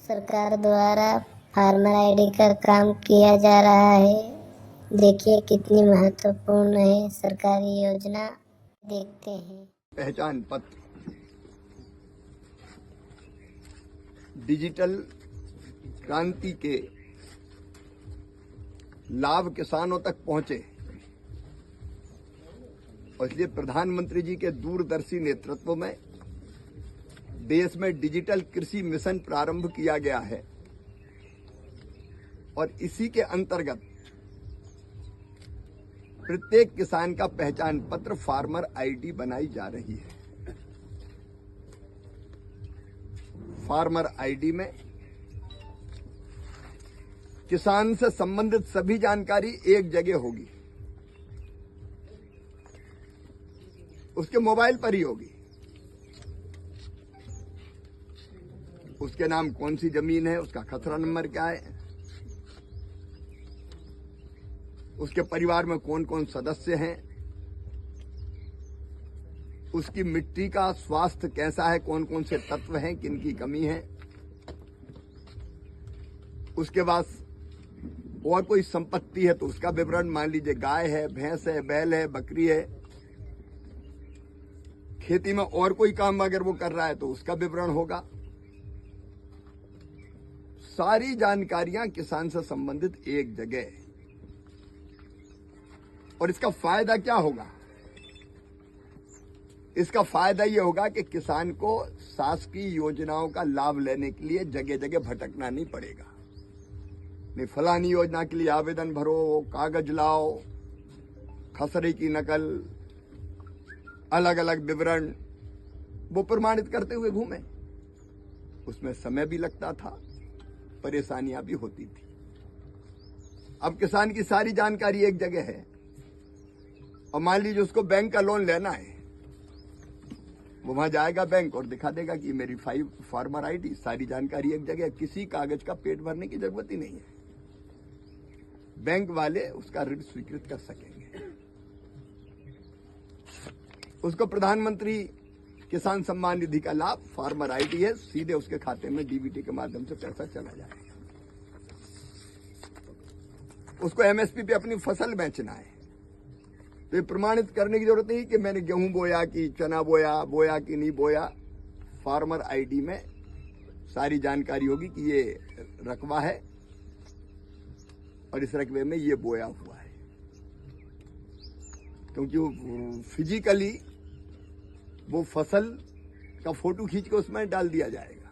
सरकार द्वारा farmer ID का काम किया जा रहा है। देखिए कितनी महत्वपूर्ण है सरकारी योजना, देखते हैं। पहचान पत्र डिजिटल क्रांति के लाभ किसानों तक पहुंचे और इसलिए प्रधानमंत्री जी के दूरदर्शी नेतृत्व में देश में डिजिटल कृषि मिशन प्रारंभ किया गया है और इसी के अंतर्गत प्रत्येक किसान का पहचान पत्र फार्मर आईडी बनाई जा रही है। फार्मर आईडी में किसान से संबंधित सभी जानकारी एक जगह होगी, उसके मोबाइल पर ही होगी। उसके नाम कौन सी जमीन है, उसका खसरा नंबर क्या है, उसके परिवार में कौन कौन सदस्य हैं, उसकी मिट्टी का स्वास्थ्य कैसा है, कौन कौन से तत्व हैं, किन की कमी है। उसके बाद और कोई संपत्ति है तो उसका विवरण, मान लीजिए गाय है, भैंस है, बैल है, बकरी है। खेती में और कोई काम अगर वो कर रहा है तो उसका विवरण होगा। सारी जानकारियां किसान से संबंधित एक जगह। और इसका फायदा क्या होगा? इसका फायदा यह होगा कि किसान को शासकीय योजनाओं का लाभ लेने के लिए जगह जगह भटकना नहीं पड़ेगा। नहीं, फलानी योजना के लिए आवेदन भरो, कागज लाओ, खसरे की नकल, अलग अलग विवरण वो प्रमाणित करते हुए घूमे। उसमें समय भी लगता था, परेशानियां भी होती थी। अब किसान की सारी जानकारी एक जगह है और मान लीजिए उसको बैंक का लोन लेना है, वो वहां जाएगा बैंक और दिखा देगा कि मेरी फार्मर आईडी, सारी जानकारी एक जगह, किसी कागज का पेट भरने की जरूरत ही नहीं है। बैंक वाले उसका ऋण स्वीकृत कर सकेंगे। उसको प्रधानमंत्री किसान सम्मान निधि का लाभ, फार्मर आईडी है, सीधे उसके खाते में डीबीटी के माध्यम से पैसा चला जाएगा। उसको एमएसपी पे अपनी फसल बेचना है तो ये प्रमाणित करने की जरूरत नहीं कि मैंने गेहूं बोया कि चना बोया कि नहीं बोया। फार्मर आईडी में सारी जानकारी होगी कि ये रकबा है और इस रकबे में ये बोया हुआ है, क्योंकि वो फिजिकली वो फसल का फोटो खींच के उसमें डाल दिया जाएगा।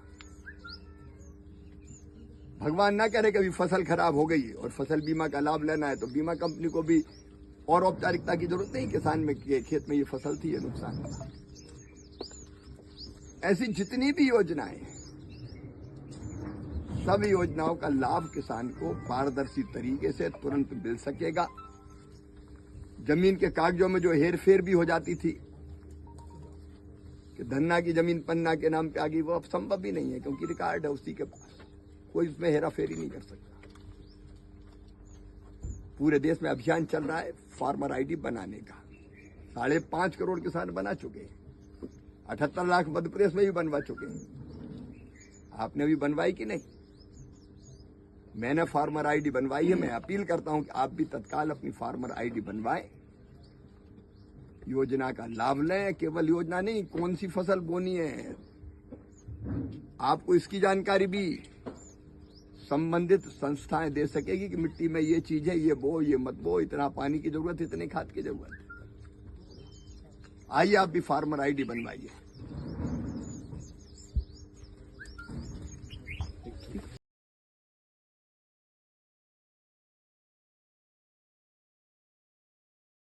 भगवान ना करे कभी फसल खराब हो गई और फसल बीमा का लाभ लेना है तो बीमा कंपनी को भी और औपचारिकता की जरूरत नहीं। किसान में खेत में ये फसल थी, ये नुकसान हुआ। ऐसी जितनी भी योजनाएं, सब योजनाओं का लाभ किसान को पारदर्शी तरीके से तुरंत मिल सकेगा। जमीन के कागजों में जो हेर फेर भी हो जाती थी कि धन्ना की जमीन पन्ना के नाम पे आ गई, वो अब संभव ही नहीं है, क्योंकि रिकॉर्ड है उसी के पास, कोई उसमें हेरा फेरी नहीं कर सकता। पूरे देश में अभियान चल रहा है फार्मर आईडी बनाने का। 5.5 करोड़ किसान बना चुके हैं, 78 लाख मध्य प्रदेश में भी बनवा चुके हैं। आपने अभी बनवाई कि नहीं? मैंने फार्मर आईडी बनवाई है। मैं अपील करता हूं कि आप भी तत्काल अपनी फार्मर आईडी बनवाएं, योजना का लाभ लें। केवल योजना नहीं, कौन सी फसल बोनी है, आपको इसकी जानकारी भी संबंधित संस्थाएं दे सकेगी कि मिट्टी में ये चीज है, ये बो, ये मत बो, इतना पानी की जरूरत, इतने खाद की जरूरत है। आइए आप भी फार्मर आईडी बनवाइए।